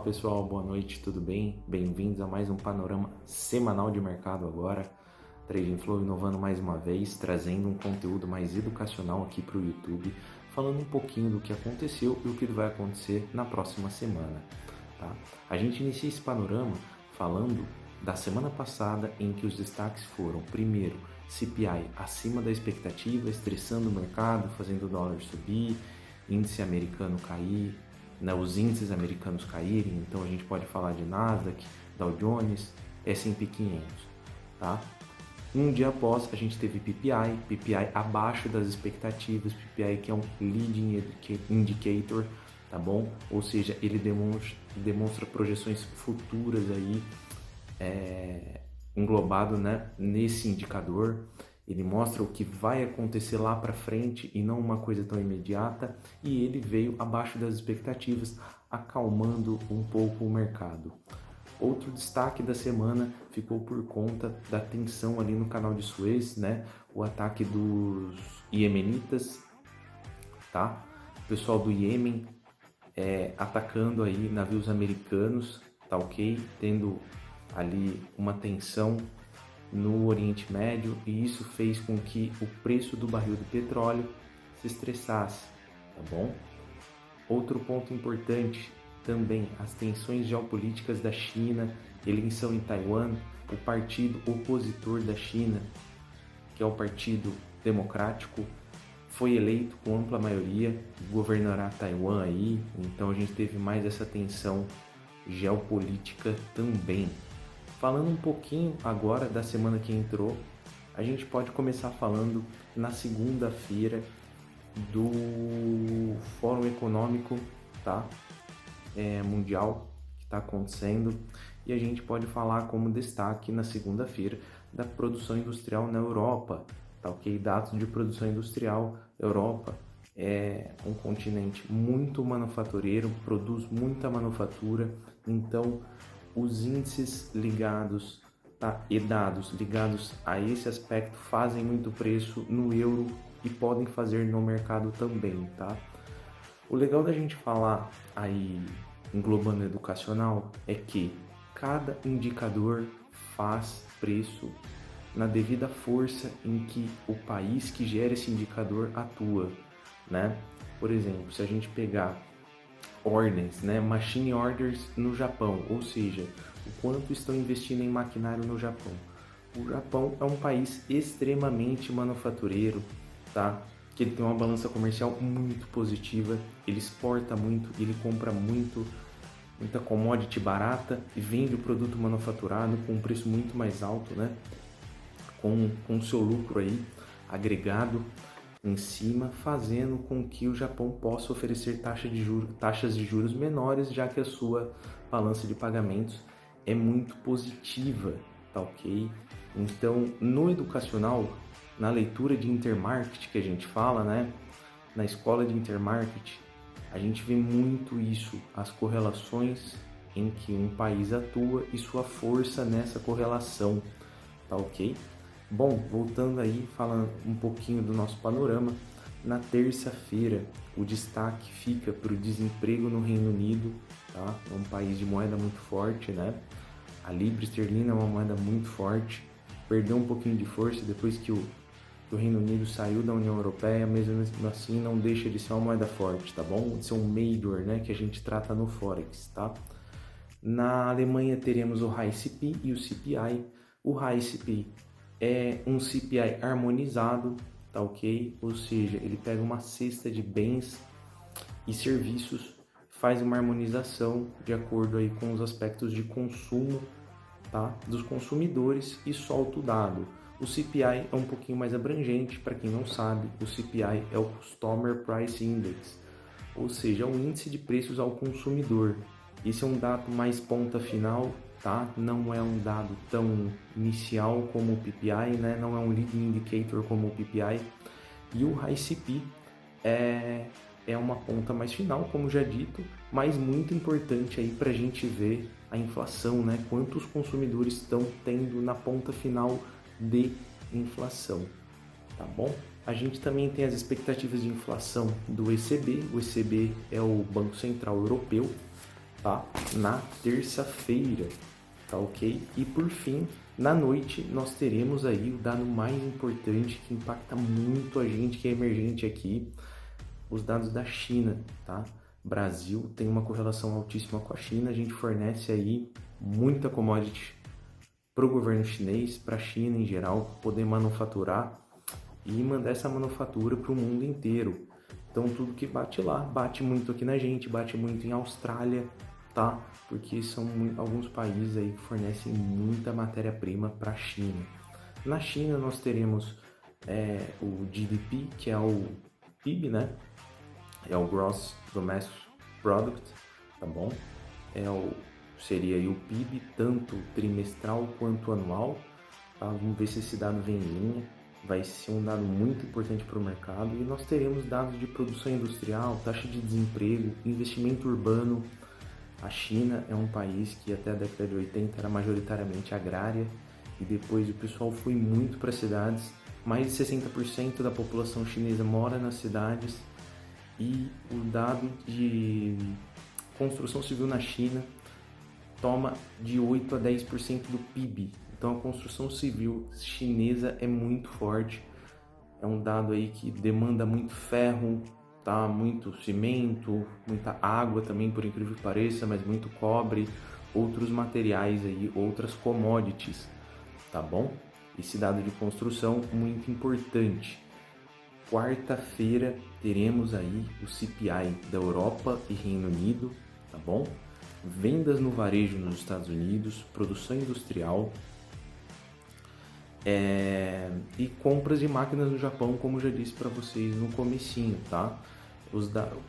pessoal, boa noite, tudo bem? Bem-vindos a mais um panorama semanal de mercado agora. Trading Flow inovando mais uma vez, trazendo um conteúdo mais educacional aqui para o YouTube, falando um pouquinho do que aconteceu e o que vai acontecer na próxima semana. Tá? A gente inicia esse panorama falando da semana passada, em que os destaques foram, primeiro, CPI acima da expectativa, estressando o mercado, fazendo o dólar subir, índice americano cair, né, os índices americanos caírem, então a gente pode falar de Nasdaq, Dow Jones, S&P 500, tá? Um dia após, a gente teve PPI abaixo das expectativas, PPI que é um leading indicator, tá bom? Ou seja, ele demonstra projeções futuras aí, englobado, né, nesse indicador. Ele mostra o que vai acontecer lá para frente e não uma coisa tão imediata, e ele veio abaixo das expectativas, acalmando um pouco o mercado. Outro destaque da semana ficou por conta da tensão ali no canal de Suez, né? O ataque dos iemenitas, tá? O pessoal do Iêmen atacando aí navios americanos, tá ok? Tendo ali uma tensão no Oriente Médio, e isso fez com que o preço do barril de petróleo se estressasse, tá bom? Outro ponto importante também, as tensões geopolíticas da China, eleição em Taiwan, o partido opositor da China, que é o Partido Democrático, foi eleito com ampla maioria, governará Taiwan aí, então a gente teve mais essa tensão geopolítica também. Falando um pouquinho agora da semana que entrou, a gente pode começar falando na segunda-feira do Fórum Econômico, tá? Mundial que está acontecendo, e a gente pode falar como destaque na segunda-feira da produção industrial na Europa, tá ok? Dados de produção industrial, Europa é um continente muito manufatureiro, produz muita manufatura, então os índices ligados, tá, e dados ligados a esse aspecto fazem muito preço no euro e podem fazer no mercado também, tá? O legal da gente falar aí, englobando educacional, é que cada indicador faz preço na devida força em que o país que gera esse indicador atua, né? Por exemplo, se a gente pegar ordens, né, machine orders no Japão, ou seja, o quanto estão investindo em maquinário no Japão. O Japão é um país extremamente manufatureiro, tá? Que ele tem uma balança comercial muito positiva, ele exporta muito, ele compra muita commodity barata e vende o produto manufaturado com um preço muito mais alto, né? Com seu lucro aí agregado em cima, fazendo com que o Japão possa oferecer taxas de juros menores, já que a sua balança de pagamentos é muito positiva, tá ok? Então, no educacional, na leitura de intermarket que a gente fala, né? Na escola de intermarket, a gente vê muito isso, as correlações em que um país atua e sua força nessa correlação, tá ok? Bom, voltando aí, falando um pouquinho do nosso panorama, na terça-feira o destaque fica para o desemprego no Reino Unido, tá? É um país de moeda muito forte, né? A libra esterlina é uma moeda muito forte, perdeu um pouquinho de força depois que o Reino Unido saiu da União Europeia, mesmo assim não deixa de ser uma moeda forte, tá bom? De ser um major, né, que a gente trata no Forex, tá? Na Alemanha teremos o High CP e o CPI. O High CP é um CPI harmonizado, tá ok? Ou seja, ele pega uma cesta de bens e serviços, faz uma harmonização de acordo aí com os aspectos de consumo, tá, dos consumidores, e solta o dado. O CPI é um pouquinho mais abrangente, para quem não sabe, o CPI é o Customer Price Index, ou seja, é um índice de preços ao consumidor. Esse é um dado mais ponta final, tá? Não é um dado tão inicial como o PPI, né? Não é um leading indicator como o PPI. E o High CP é uma ponta mais final, como já dito, mas muito importante aí para a gente ver a inflação, né? Quantos consumidores estão tendo na ponta final de inflação, tá bom? A gente também tem as expectativas de inflação do ECB. O ECB é o Banco Central Europeu, tá? Na terça-feira, tá ok? E por fim, na noite, nós teremos aí o dado mais importante que impacta muito a gente que é emergente aqui, os dados da China, tá? Brasil tem uma correlação altíssima com a China, a gente fornece aí muita commodity para o governo chinês, para a China em geral, poder manufaturar e mandar essa manufatura para o mundo inteiro. Então tudo que bate lá, bate muito aqui na gente, bate muito em Austrália, tá? Porque são alguns países aí que fornecem muita matéria-prima para a China. Na China nós teremos o GDP, que é o PIB, né? É o Gross Domestic Product, tá bom? Seria aí o PIB, tanto trimestral quanto anual, tá? Vamos ver se esse dado vem em linha, vai ser um dado muito importante para o mercado. E nós teremos dados de produção industrial, taxa de desemprego, investimento urbano. A China é um país que até a década de 80 era majoritariamente agrária e depois o pessoal foi muito para as cidades. Mais de 60% da população chinesa mora nas cidades e o dado de construção civil na China toma de 8 a 10% do PIB. Então a construção civil chinesa é muito forte. É um dado aí que demanda muito ferro, tá? Muito cimento, muita água também, por incrível que pareça, mas muito cobre, outros materiais aí, outras commodities, tá bom? Esse dado de construção muito importante. Quarta-feira teremos aí o CPI da Europa e Reino Unido, tá bom? Vendas no varejo nos Estados Unidos, produção industrial e compras de máquinas no Japão, como já disse para vocês no comecinho, tá?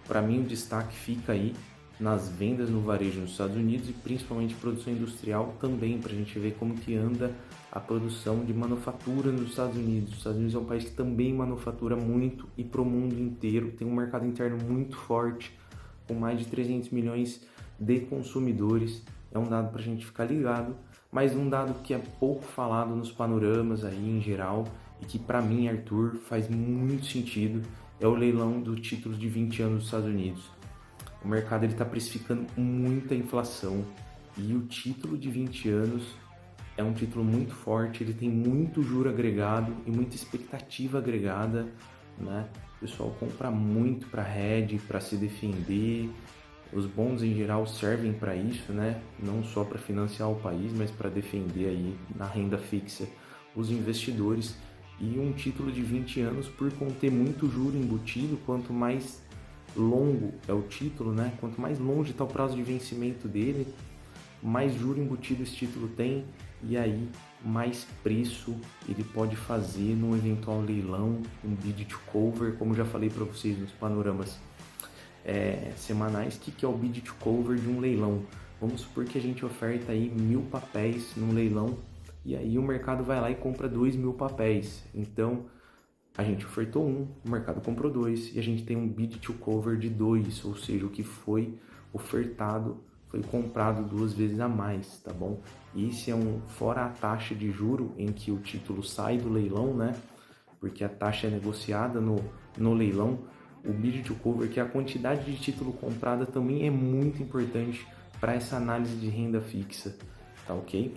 Para mim o destaque fica aí nas vendas no varejo nos Estados Unidos e principalmente produção industrial também, para a gente ver como que anda a produção de manufatura nos Estados Unidos. Os Estados Unidos é um país que também manufatura muito e para o mundo inteiro, tem um mercado interno muito forte, com mais de 300 milhões de consumidores. É um dado para a gente ficar ligado, mas um dado que é pouco falado nos panoramas aí em geral e que para mim, Arthur, faz muito sentido, é o leilão do título de 20 anos dos Estados Unidos. O mercado está precificando muita inflação e o título de 20 anos é um título muito forte, ele tem muito juro agregado e muita expectativa agregada, né? O pessoal compra muito para hedge, para se defender. Os bonds em geral servem para isso, né? Não só para financiar o país, mas para defender aí na renda fixa os investidores. E um título de 20 anos, por conter muito juro embutido, quanto mais longo é o título, né? Quanto mais longe está o prazo de vencimento dele, mais juro embutido esse título tem e aí mais preço ele pode fazer num eventual leilão, um bid to cover, como já falei para vocês nos panoramas semanais. O que é o bid to cover de um leilão? Vamos supor que a gente oferta aí 1.000 papéis num leilão e aí o mercado vai lá e compra 2.000 papéis. Então a gente ofertou o mercado comprou 2 e a gente tem um bid to cover de 2, ou seja, o que foi ofertado foi comprado 2 vezes a mais, tá bom? Esse é fora a taxa de juro em que o título sai do leilão, né? Porque a taxa é negociada no leilão. O bid to cover, que é a quantidade de título comprada, também é muito importante para essa análise de renda fixa, tá ok?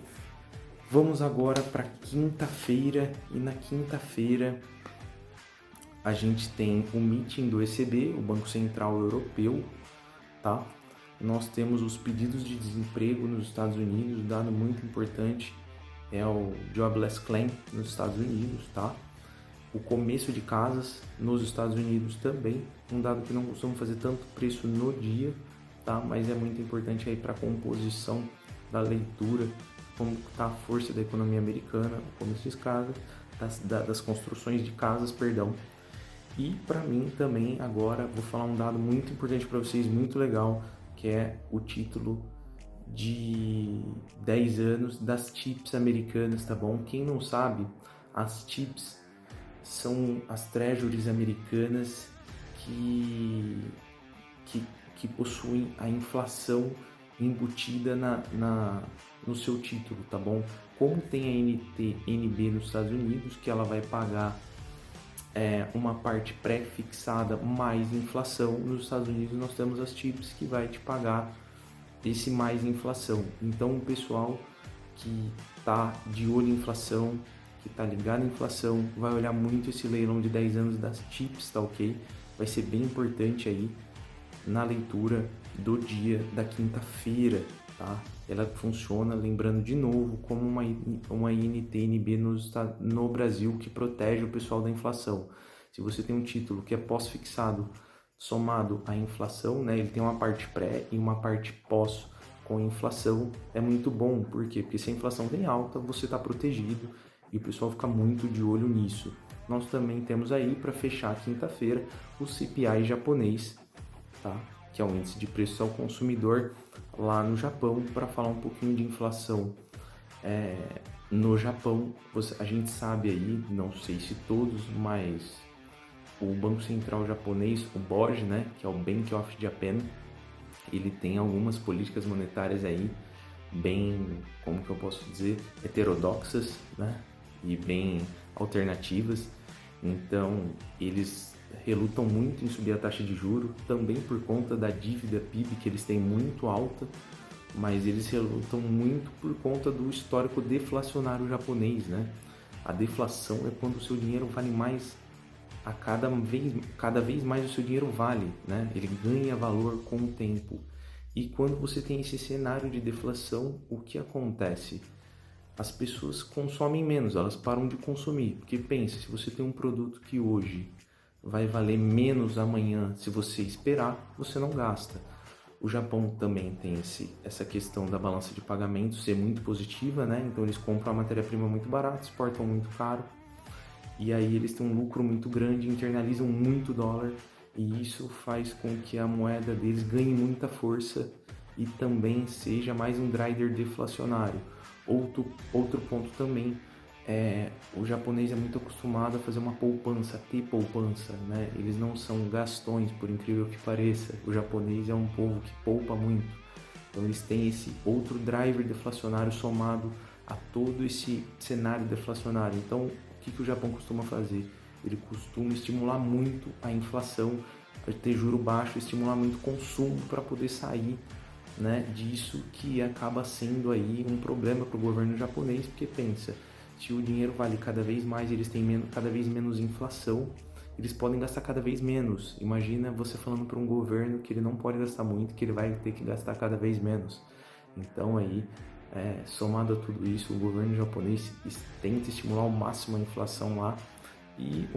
Vamos agora para quinta-feira, e na quinta-feira a gente tem o meeting do ECB, o Banco Central Europeu, tá? Nós temos os pedidos de desemprego nos Estados Unidos, um dado muito importante é o Jobless Claim nos Estados Unidos, tá? O começo de casas nos Estados Unidos também, um dado que não costumamos fazer tanto preço no dia, tá? Mas é muito importante aí para a composição da leitura, como está a força da economia americana, o começo de casas, das construções de casas, perdão. E para mim também agora vou falar um dado muito importante para vocês, muito legal, que é o título de 10 anos das TIPS americanas, tá bom? Quem não sabe, as TIPS são as treasuries americanas que possuem a inflação embutida no seu título, tá bom? Como tem a NTNB nos Estados Unidos, que ela vai pagar uma parte pré-fixada mais inflação, nos Estados Unidos nós temos as TIPS que vai te pagar esse mais inflação. Então o pessoal que tá de olho em inflação, que tá ligado em inflação, vai olhar muito esse leilão de 10 anos das chips, tá ok? Vai ser bem importante aí na leitura do dia da quinta-feira, tá? Ela funciona, lembrando de novo, como uma INTNB no Brasil que protege o pessoal da inflação. Se você tem um título que é pós-fixado somado à inflação, né? Ele tem uma parte pré e uma parte pós com inflação, é muito bom. Por quê? Porque se a inflação vem alta, você está protegido e o pessoal fica muito de olho nisso. Nós também temos aí, para fechar a quinta-feira, o CPI japonês, tá? Que é o índice de preços ao consumidor lá no Japão, para falar um pouquinho de inflação. No Japão, a gente sabe aí, não sei se todos, mas o Banco Central japonês, o BOJ, né, que é o Bank of Japan, ele tem algumas políticas monetárias aí bem, como que eu posso dizer, heterodoxas, né, e bem alternativas. Então, eles relutam muito em subir a taxa de juros, também por conta da dívida PIB que eles têm muito alta, mas eles relutam muito por conta do histórico deflacionário japonês, né? A deflação é quando o seu dinheiro vale mais, cada vez mais o seu dinheiro vale, né? Ele ganha valor com o tempo. E quando você tem esse cenário de deflação, o que acontece? As pessoas consomem menos, elas param de consumir. Porque pensa, se você tem um produto que hoje vai valer menos amanhã, se você esperar, você não gasta. O Japão também tem essa questão da balança de pagamento ser muito positiva, né? Então eles compram a matéria-prima muito barata, exportam muito caro, e aí eles têm um lucro muito grande, internalizam muito dólar, e isso faz com que a moeda deles ganhe muita força e também seja mais um driver deflacionário. Outro ponto também, o japonês é muito acostumado a fazer uma poupança, a ter poupança, né? Eles não são gastões, por incrível que pareça. O japonês é um povo que poupa muito. Então eles têm esse outro driver deflacionário somado a todo esse cenário deflacionário. Então, o que o Japão costuma fazer? Ele costuma estimular muito a inflação, a ter juro baixo, estimular muito o consumo para poder sair, né, disso, que acaba sendo aí um problema para o governo japonês, porque pensa, se o dinheiro vale cada vez mais, eles têm cada vez menos inflação, eles podem gastar cada vez menos. Imagina você falando para um governo que ele não pode gastar muito, que ele vai ter que gastar cada vez menos. Então aí, somado a tudo isso, o governo japonês tenta estimular ao máximo a inflação lá, e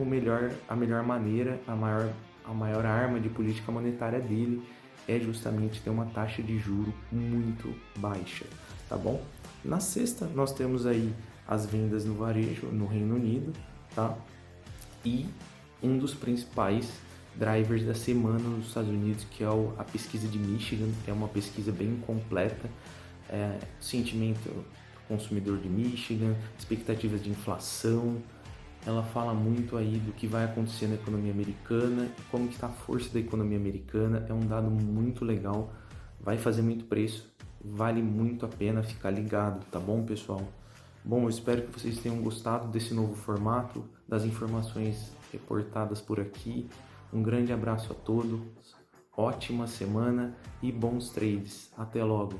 a melhor maneira, a maior arma de política monetária dele é justamente ter uma taxa de juro muito baixa, tá bom? Na sexta, nós temos aí as vendas no varejo no Reino Unido, tá? E um dos principais drivers da semana nos Estados Unidos, que é a pesquisa de Michigan, é uma pesquisa bem completa, sentimento do consumidor de Michigan, expectativas de inflação. Ela fala muito aí do que vai acontecer na economia americana e como que está a força da economia americana. É um dado muito legal, vai fazer muito preço, vale muito a pena ficar ligado, tá bom, pessoal? Bom, eu espero que vocês tenham gostado desse novo formato, das informações reportadas por aqui. Um grande abraço a todos, ótima semana e bons trades. Até logo!